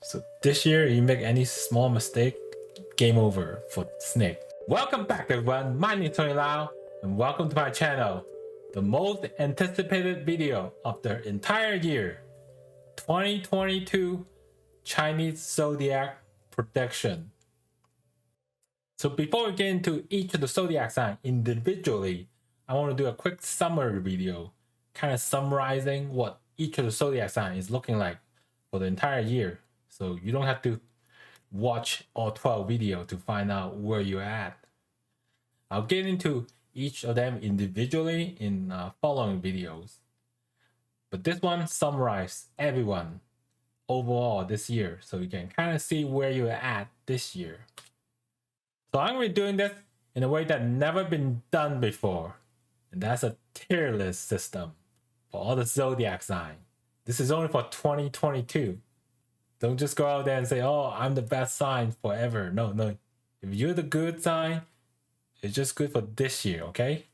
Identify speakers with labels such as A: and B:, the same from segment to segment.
A: So this year, you make any small mistake, game over for Snake. Welcome back everyone, my name is Tony Lau, and welcome to my channel. The most anticipated video of the entire year, 2022 Chinese Zodiac prediction. So before we get into each of the zodiac signs individually, I want to do a quick summary video, kind of summarizing what each of the zodiac signs is looking like for the entire year. So you don't have to watch all 12 videos to find out where you're at. I'll get into each of them individually in following videos. But this one summarizes everyone overall this year, so you can kind of see where you're at this year. So I'm going to be doing this in a way that never been done before, and that's a tier list system for all the zodiac signs. This is only for 2022. Don't just go out there and say, oh, I'm the best sign forever. No. If you're the good sign, it's just good for this year, okay?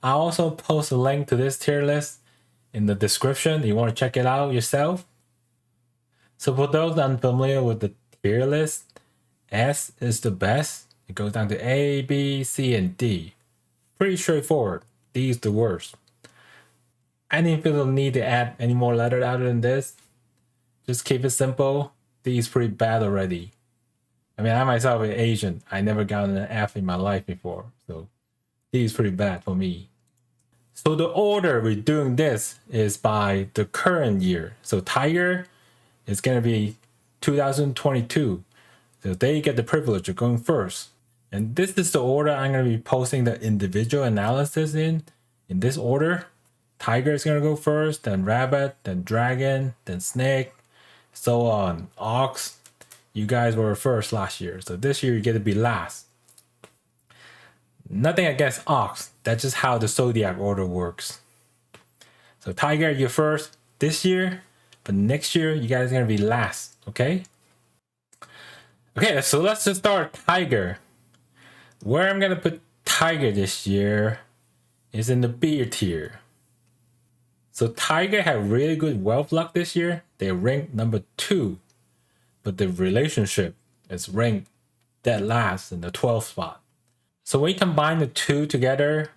A: I'll also post a link to this tier list in the description if you want to check it out yourself. So for those unfamiliar with the tier list, S is the best. It goes down to A, B, C, and D. Pretty straightforward. D is the worst. I didn't feel the need to add any more letters other than this. Just keep it simple. D is pretty bad already. I mean, I myself am Asian. I never got an F in my life before. So D is pretty bad for me. So the order we're doing this is by the current year. So Tiger is going to be 2022. So they get the privilege of going first. And this is the order I'm going to be posting the individual analysis in this order. Tiger is going to go first, then Rabbit, then Dragon, then Snake, so on. Ox, you guys were first last year, so this year you get to be last. Nothing against Ox, that's just how the zodiac order works. So Tiger, you're first this year, but next year you guys are going to be last, okay? Okay, so let's just start Tiger. Where I'm going to put Tiger this year is in the B tier. So Tiger had really good wealth luck this year. They ranked number 2, but the relationship is ranked dead last in the 12th spot. So when you combine the two together,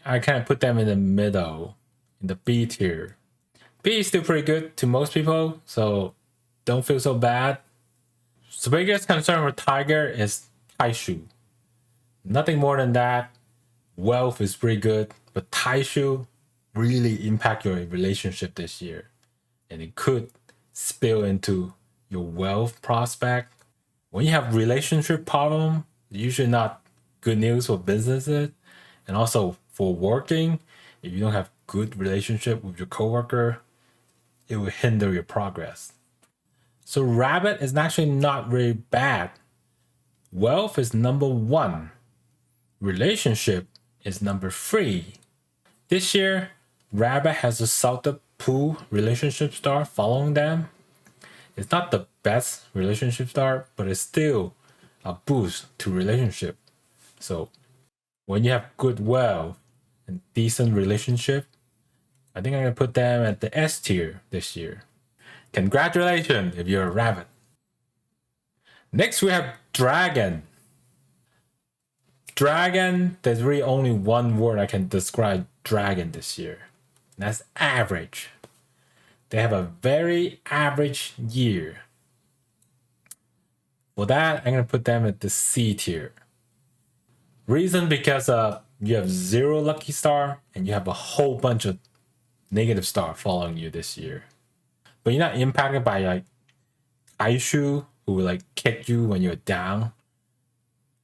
A: I kind of put them in the middle, in the B tier. B is still pretty good to most people, so don't feel so bad. So biggest concern with Tiger is Tai Sui. Nothing more than that. Wealth is pretty good, but Tai Sui really impact your relationship this year, and it could spill into your wealth prospect. When you have relationship problem, usually not good news for businesses, and also for working. If you don't have good relationship with your coworker, it will hinder your progress. So Rabbit is actually not very bad. Wealth is number 1. Relationship is number 3. This year, Rabbit has a Salted Pool relationship star following them. It's not the best relationship star, but it's still a boost to relationship. So when you have good wealth and decent relationship, I think I'm going to put them at the S tier this year. Congratulations if you're a Rabbit. Next we have Dragon. Dragon, there's really only one word I can describe Dragon this year. That's average. They have a very average year. For that, I'm going to put them at the C tier. Reason because you have 0 lucky star and you have a whole bunch of negative star following you this year. But you're not impacted by like Tai Sui, who will like kick you when you're down.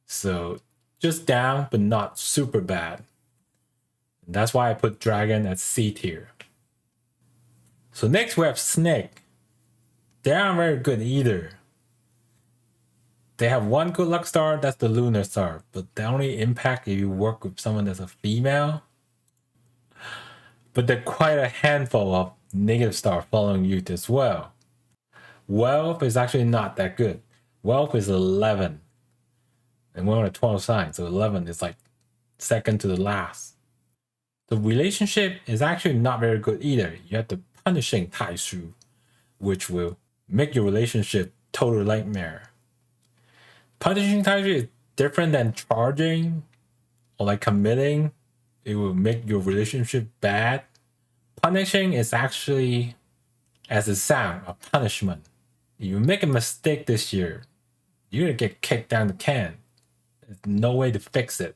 A: So just down, but not super bad. That's why I put Dragon at C tier. So next we have Snake. They aren't very good either. They have 1 good luck star, that's the lunar star, but they only impact if you work with someone that's a female. But they're quite a handful of negative star following you as well. Wealth is actually not that good. Wealth is 11. And we're on a 12 sign, so 11 is like second to the last. The relationship is actually not very good either. You have to punishing Tai Sui which will make your relationship total nightmare. Punishing Tai Sui is different than charging or like committing. It will make your relationship bad. Punishing is actually, as it sounds, a punishment. If you make a mistake this year, you're gonna get kicked down the can. There's no way to fix it.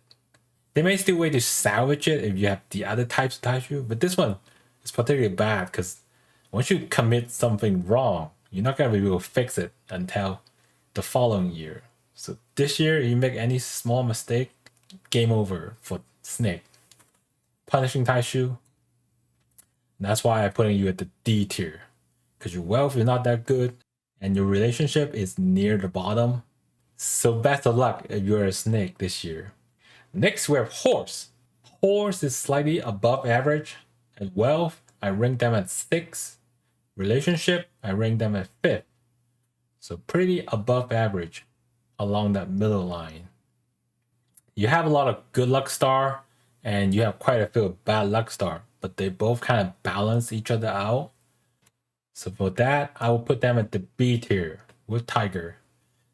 A: There may still way to salvage it if you have the other types of Tai Sui, but this one is particularly bad because once you commit something wrong, you're not gonna be able to fix it until the following year. So this year, if you make any small mistake, game over for snake. Punishing Tai Sui. That's why I'm putting you at the D tier, because your wealth is not that good and your relationship is near the bottom. So best of luck if you're a snake this year. Next, we have horse. Horse is slightly above average. At wealth, I rank them at 6. Relationship, I rank them at 5th. So pretty above average along that middle line. You have a lot of good luck star and you have quite a few bad luck star, but they both kind of balance each other out. So for that, I will put them at the B tier with tiger,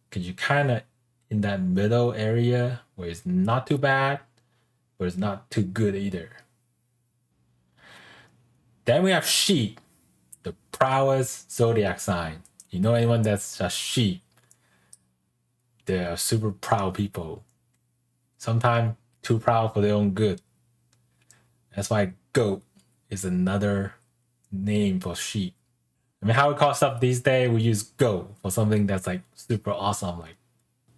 A: because you kind of in that middle area where it's not too bad, but it's not too good either. Then we have sheep, the proudest zodiac sign. You know anyone that's a sheep? They're super proud people. Sometimes too proud for their own good. That's why goat is another name for sheep. I mean, how we call stuff these days, we use goat for something that's like super awesome,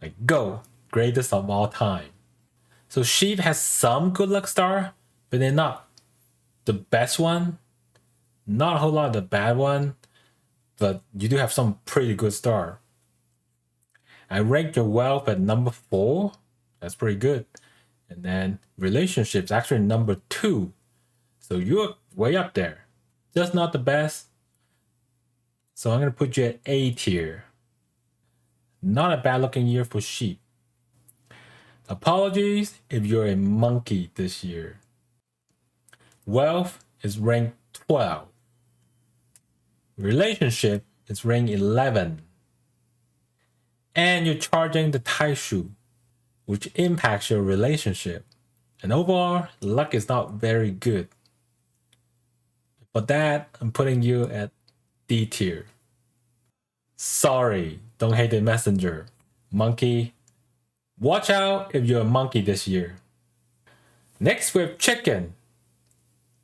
A: like go, greatest of all time. So sheep has some good luck star, but they're not the best one. Not a whole lot of the bad one, but you do have some pretty good star. I ranked your wealth at number 4. That's pretty good. And then relationships actually number 2. So you're way up there. Just not the best. So I'm going to put you at A tier. Not a bad looking year for sheep. Apologies if you're a monkey this year. Wealth is ranked 12. Relationship is ranked 11. And you're charging the Tai Sui, which impacts your relationship. And overall, luck is not very good. For that, I'm putting you at D tier. Sorry, don't hate the messenger. Monkey. Watch out if you're a monkey this year. Next, we have chicken.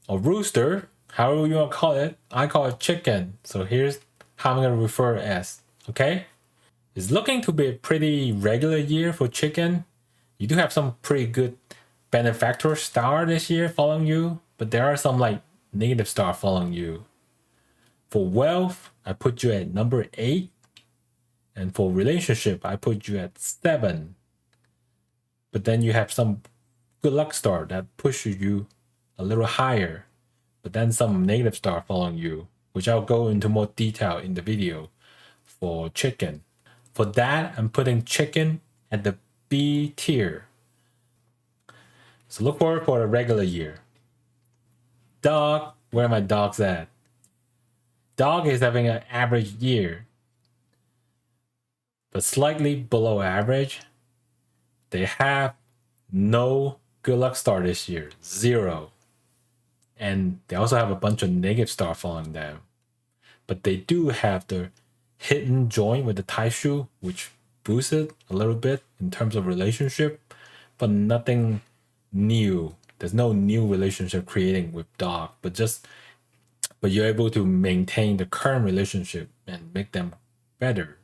A: Or rooster, however you want to call it. I call it chicken. So here's how I'm going to refer it as. Okay? It's looking to be a pretty regular year for chicken. You do have some pretty good benefactor star this year following you, but there are some like negative star following you. For wealth, I put you at number 8. And for relationship, I put you at 7. But then you have some good luck star that pushes you a little higher. But then some negative star following you, which I'll go into more detail in the video for chicken. For that, I'm putting chicken at the B tier. So look forward for a regular year. Dog, where are my dogs at? Dog is having an average year, but slightly below average. They have no good luck star this year, 0. And they also have a bunch of negative star following them. But they do have the hidden joint with the Tai Sui, which boosts it a little bit in terms of relationship, but nothing new. There's no new relationship creating with dog, but you're able to maintain the current relationship and make them better.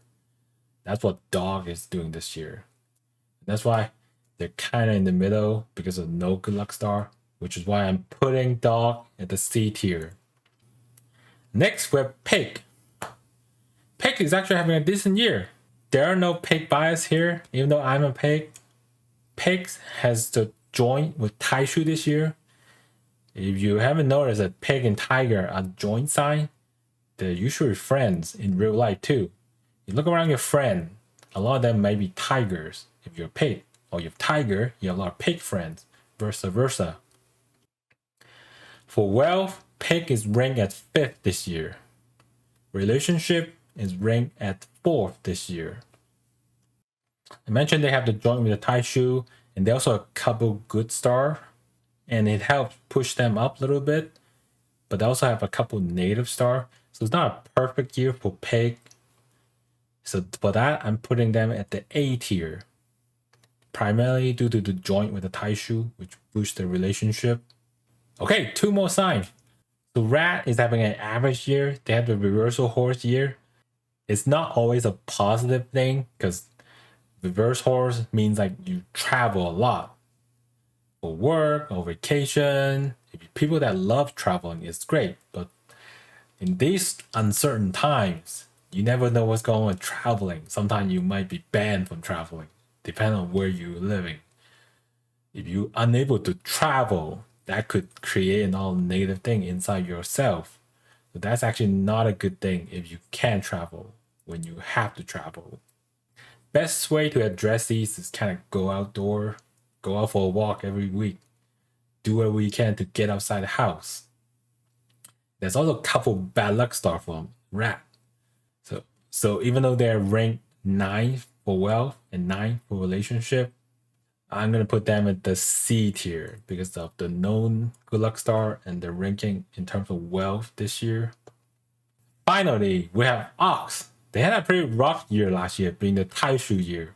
A: That's what dog is doing this year. That's why they're kind of in the middle because of no good luck star, which is why I'm putting dog at the C tier. Next, we have pig. Pig is actually having a decent year. There are no pig bias here, even though I'm a pig. Pig has the joint with Tai Sui this year. If you haven't noticed that pig and tiger are joint sign, they're usually friends in real life too. You look around your friend, a lot of them may be tigers if you're a pig, or you're a tiger, you have a lot of pig friends, vice versa. For wealth, pig is ranked at 5th this year. Relationship is ranked at 4th this year. I mentioned they have the joint with the Tai Sui, and they also have a couple good star, and it helps push them up a little bit. But they also have a couple native star, so it's not a perfect year for pig. So for that, I'm putting them at the A tier, primarily due to the joint with the Tai Sui, which boosts the relationship. Okay, 2 more signs. So rat is having an average year. They have the reversal horse year. It's not always a positive thing because reverse horse means like you travel a lot for work or vacation. People that love traveling is great, but in these uncertain times, you never know what's going on with traveling. Sometimes you might be banned from traveling, depending on where you're living. If you're unable to travel, that could create an all negative thing inside yourself. So that's actually not a good thing if you can't travel when you have to travel. Best way to address these is kind of go outdoor, go out for a walk every week, do whatever you can to get outside the house. There's also a couple bad luck star from rat. So even though they're ranked 9th for wealth and 9th for relationship, I'm gonna put them at the C tier because of the known good luck star and the ranking in terms of wealth this year. Finally, we have ox. They had a pretty rough year last year, being the Tai Sui year.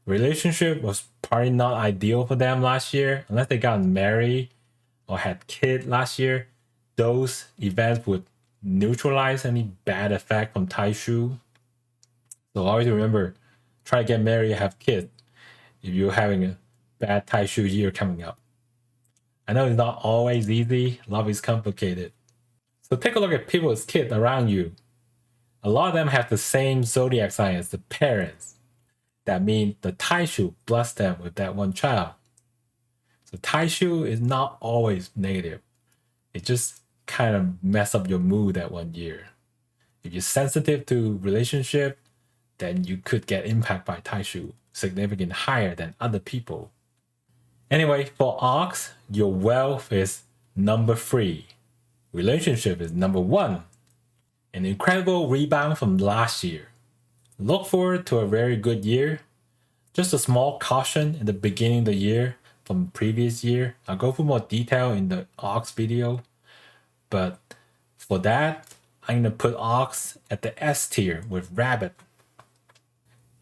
A: Relationship was probably not ideal for them last year, unless they got married or had kid last year. Those events would neutralize any bad effect from Tai Sui. So always remember, try to get married, have kids if you're having a bad Tai Sui year coming up. I know it's not always easy, love is complicated. So take a look at people's kids around you. A lot of them have the same zodiac sign as the parents. That means the Tai Sui blessed them with that one child. So Tai Sui is not always negative. It just kind of mess up your mood that one year. If you're sensitive to relationship, then you could get impacted by Tai Sui significantly higher than other people. Anyway, for ox, your wealth is number 3. Relationship is number 1. An incredible rebound from last year. Look forward to a very good year. Just a small caution in the beginning of the year from previous year. I'll go through more detail in the ox video. But for that, I'm going to put ox at the S tier with rabbit.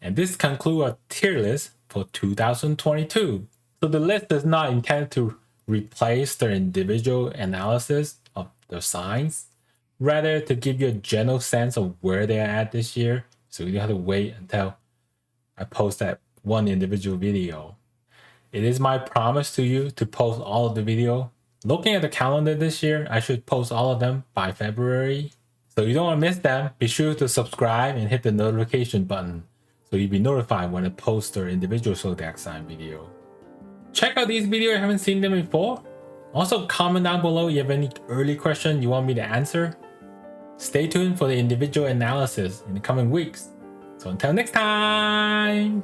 A: And this concludes our tier list for 2022. So the list does not intend to replace the individual analysis of the signs, rather to give you a general sense of where they are at this year, so you don't have to wait until I post that one individual video. It is my promise to you to post all of the video. Looking at the calendar this year, I should post all of them by February. So you don't want to miss them, be sure to subscribe and hit the notification button so you'll be notified when I post their individual zodiac sign video. Check out these videos if you haven't seen them before. Also comment down below if you have any early question you want me to answer. Stay tuned for the individual analysis in the coming weeks. So until next time!